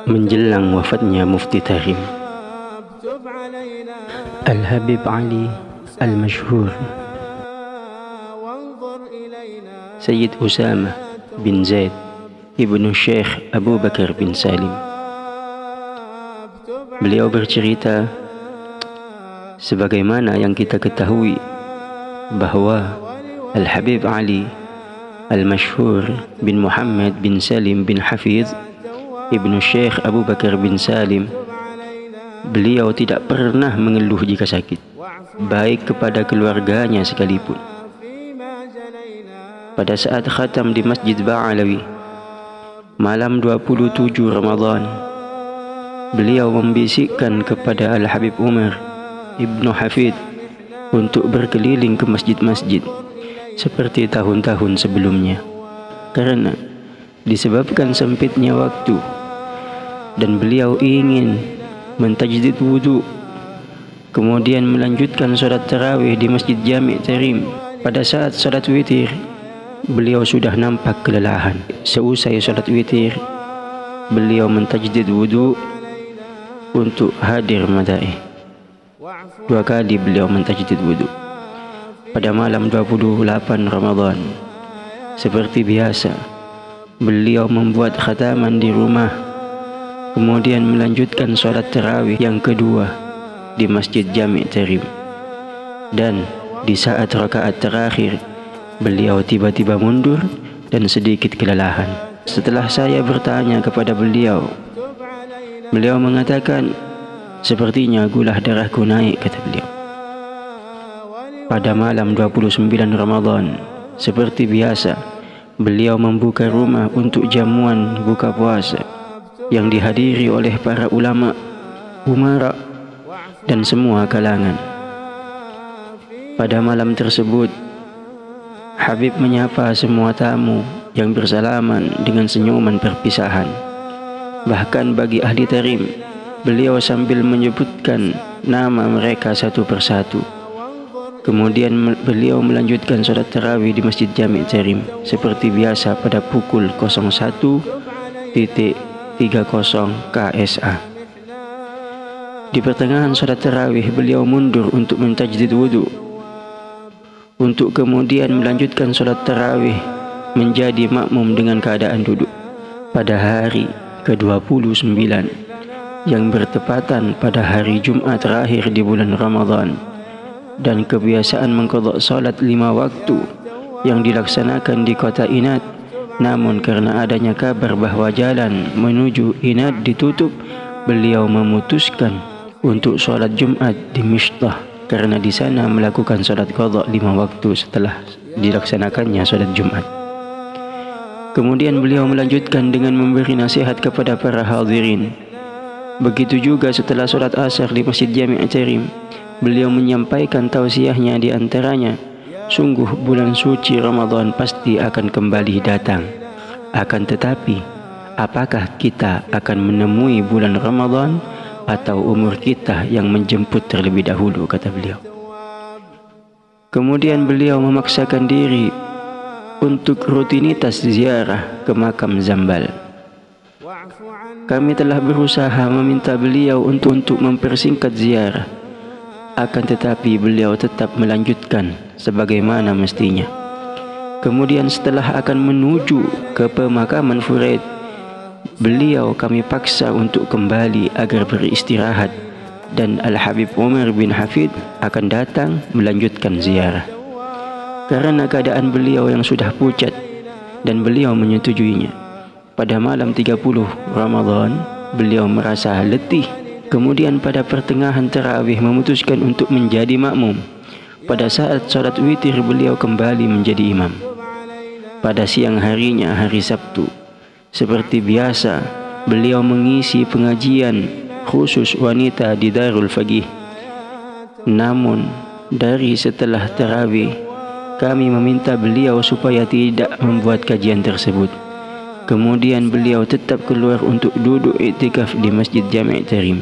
menjelang wafatnya Mufti Tarim Al-Habib Ali Al-Mashhur Sayyid Usama bin Zaid ibnu Syekh Abu Bakar bin Salim. Beliau bercerita, sebagaimana yang kita ketahui bahwa Al-Habib Ali Al-Mashhur bin Muhammad bin Salim bin Hafiz ibnu Syekh Abu Bakar bin Salim, beliau tidak pernah mengeluh jika sakit, baik kepada keluarganya sekalipun. Pada saat khatam di Masjid Ba'alawi malam 27 Ramadan, beliau membisikkan kepada Al-Habib Umar Ibnu Hafid untuk berkeliling ke masjid-masjid seperti tahun-tahun sebelumnya, karena disebabkan sempitnya waktu dan beliau ingin mentajdid wudu, kemudian melanjutkan sholat tarawih di Masjid Jami' Tarim. Pada saat sholat witir, beliau sudah nampak kelelahan. Seusai sholat witir, beliau mentajdid wudu untuk hadir madaih. 2 kali beliau mentajdid wudu. Pada malam 28 Ramadan, seperti biasa, beliau membuat khataman di rumah, kemudian melanjutkan sholat tarawih yang kedua di Masjid Jami' Tarim. Dan di saat rakaat terakhir, beliau tiba-tiba mundur dan sedikit kelelahan. Setelah saya bertanya kepada beliau, beliau mengatakan, sepertinya gula darahku naik, kata beliau. Pada malam 29 Ramadan, seperti biasa, beliau membuka rumah untuk jamuan buka puasa yang dihadiri oleh para ulama, umara, dan semua kalangan. Pada malam tersebut, Habib menyapa semua tamu yang bersalaman dengan senyuman perpisahan. Bahkan bagi ahli tarim, beliau sambil menyebutkan nama mereka satu persatu. Kemudian beliau melanjutkan sholat tarawih di Masjid Jami' Tarim seperti biasa pada pukul 01.30 KSA. Di pertengahan sholat tarawih, beliau mundur untuk mentajdid wudu, untuk kemudian melanjutkan sholat tarawih menjadi makmum dengan keadaan duduk. Pada hari ke-29 yang bertepatan pada hari Jumat terakhir di bulan Ramadan, dan kebiasaan mengqadha salat 5 waktu yang dilaksanakan di kota Inad, namun karena adanya kabar bahwa jalan menuju Inad ditutup, beliau memutuskan untuk salat Jumat di Mishtah, karena di sana melakukan salat qadha 5 waktu setelah dilaksanakannya salat Jumat. Kemudian beliau melanjutkan dengan memberi nasihat kepada para hadirin. Begitu juga setelah salat asar di Masjid Jami' Tarim, beliau menyampaikan tausiahnya, di antaranya, sungguh bulan suci Ramadan pasti akan kembali datang. Akan tetapi, apakah kita akan menemui bulan Ramadan atau umur kita yang menjemput terlebih dahulu, kata beliau. Kemudian beliau memaksakan diri untuk rutinitas ziarah ke makam Zambal. Kami telah berusaha meminta beliau untuk mempersingkat ziarah, akan tetapi beliau tetap melanjutkan sebagaimana mestinya. Kemudian setelah akan menuju ke pemakaman Furaid, beliau kami paksa untuk kembali agar beristirahat, dan Al-Habib Umar bin Hafid akan datang melanjutkan ziarah. Karena keadaan beliau yang sudah pucat, dan beliau menyetujuinya. Pada malam 30 Ramadan, beliau merasa letih. Kemudian pada pertengahan tarawih memutuskan untuk menjadi makmum. Pada saat sholat witir, beliau kembali menjadi imam. Pada siang harinya, hari Sabtu, seperti biasa, beliau mengisi pengajian khusus wanita di Darul Faqih. Namun, dari setelah tarawih, kami meminta beliau supaya tidak membuat kajian tersebut. Kemudian beliau tetap keluar untuk duduk iktikaf di Masjid Jami' Tarim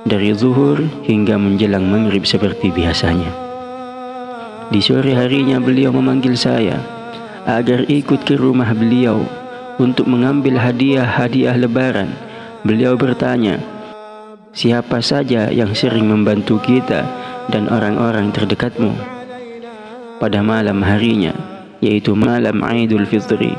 dari zuhur hingga menjelang maghrib seperti biasanya. Di sore harinya beliau memanggil saya agar ikut ke rumah beliau untuk mengambil hadiah-hadiah lebaran Beliau bertanya, siapa saja yang sering membantu kita dan orang-orang terdekatmu? Pada malam harinya, yaitu malam Aidul Fitri,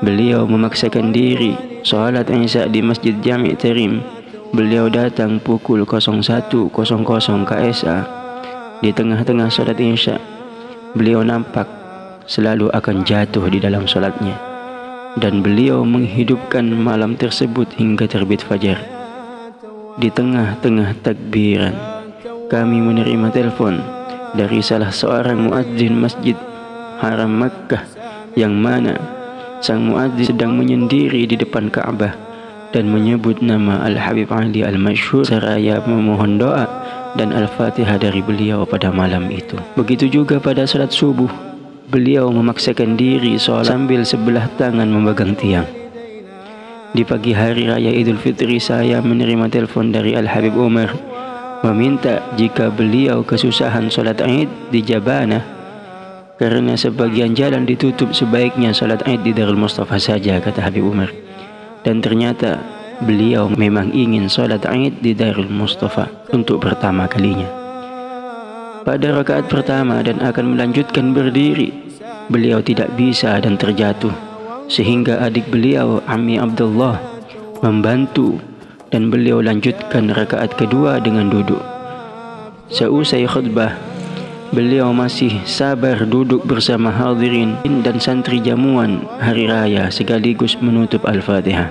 beliau memaksakan diri salat Isya di Masjid Jami' Tarim. Beliau datang pukul 01.00 KSA. Di tengah-tengah salat Isya, beliau nampak selalu akan jatuh di dalam salatnya, dan beliau menghidupkan malam tersebut hingga terbit fajar. Di tengah-tengah takbiran, kami menerima telepon dari salah seorang muadzin Masjid Haram Makkah, yang mana sang muadzin sedang menyendiri di depan Ka'bah dan menyebut nama Al-Habib Ali Al-Masyhur seraya memohon doa dan Al-Fatihah dari beliau pada malam itu. Begitu juga pada salat subuh, beliau memaksakan diri sholat sambil sebelah tangan memegang tiang. Di pagi hari raya Idul Fitri, saya menerima telepon dari Al-Habib Umar meminta jika beliau kesusahan sholat Id di Jabanah karena sebagian jalan ditutup, sebaiknya sholat Id di Darul Mustafa saja, kata Habib Umar. Dan ternyata beliau memang ingin sholat Id di Darul Mustafa untuk pertama kalinya. Pada rakaat pertama dan akan melanjutkan berdiri, beliau tidak bisa dan terjatuh, sehingga adik beliau Ammi Abdullah membantu dan beliau lanjutkan rakaat kedua dengan duduk. Seusai khutbah, beliau masih sabar duduk bersama hadirin dan santri jamuan hari raya sekaligus menutup Al-Fatihah,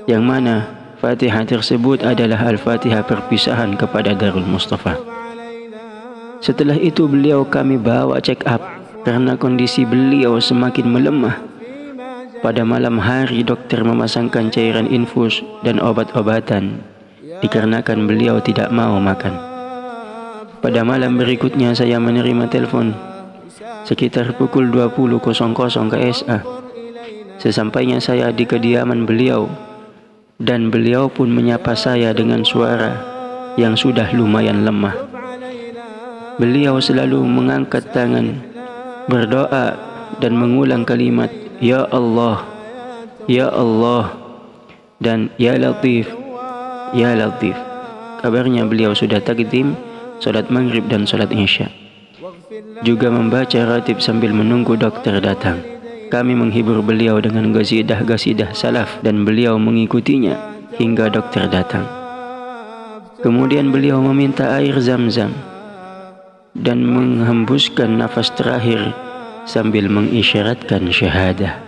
yang mana Fatihah tersebut adalah Al-Fatihah perpisahan kepada Darul Mustafa. Setelah itu kami bawa check up karena kondisi beliau semakin melemah. Pada malam hari dokter memasangkan cairan infus dan obat-obatan dikarenakan beliau tidak mau makan. Pada malam berikutnya saya menerima telepon sekitar pukul 20.00 KSA. Sesampainya saya di kediaman beliau, dan beliau pun menyapa saya dengan suara yang sudah lumayan lemah. Beliau selalu mengangkat tangan, berdoa dan mengulang kalimat Ya Allah, Ya Allah, dan Ya Latif, Ya Latif. Kabarnya beliau sudah takdim salat maghrib dan salat isya, juga membaca ratib sambil menunggu dokter datang. Kami menghibur beliau dengan gasidah-gasidah salaf dan beliau mengikutinya hingga dokter datang. Kemudian beliau meminta air zam-zam dan menghembuskan nafas terakhir sambil mengisyaratkan syahadah.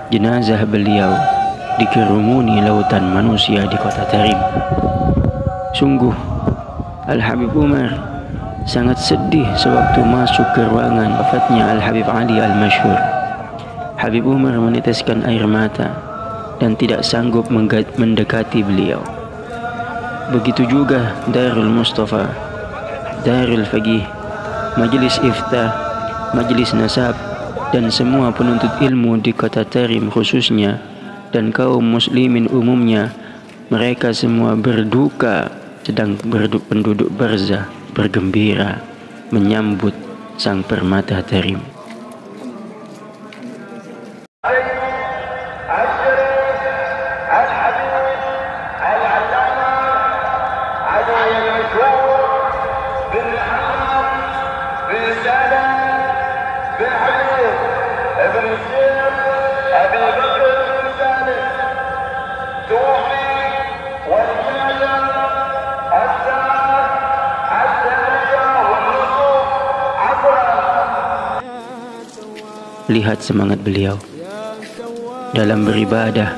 Jenazah beliau dikerumuni lautan manusia di kota Tarim. Sungguh Al-Habib Umar sangat sedih sewaktu masuk ke ruangan wafatnya Al-Habib Ali Al-Masyhur. Habib Umar meneteskan air mata dan tidak sanggup mendekati beliau. Begitu juga Darul Mustafa, Darul Faqih, Majelis Iftah, Majelis Nasab, dan semua penuntut ilmu di kota Tarim khususnya, dan kaum muslimin umumnya, mereka semua berduka, sedang penduduk Barzah bergembira menyambut sang permata Tarim. Lihat semangat beliau dalam beribadah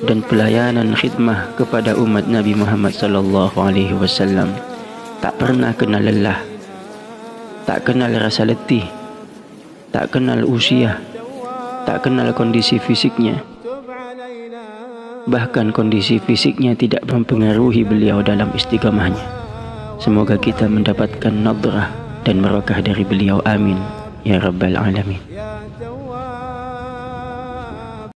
dan pelayanan khidmah kepada umat Nabi Muhammad sallallahu alaihi wasallam. Tak pernah kenal lelah, tak kenal rasa letih, tak kenal usia, tak kenal kondisi fisiknya. Bahkan kondisi fisiknya tidak mempengaruhi beliau dalam istiqamahnya. Semoga kita mendapatkan nadrah dan barakah dari beliau. Amin ya rabbal alamin.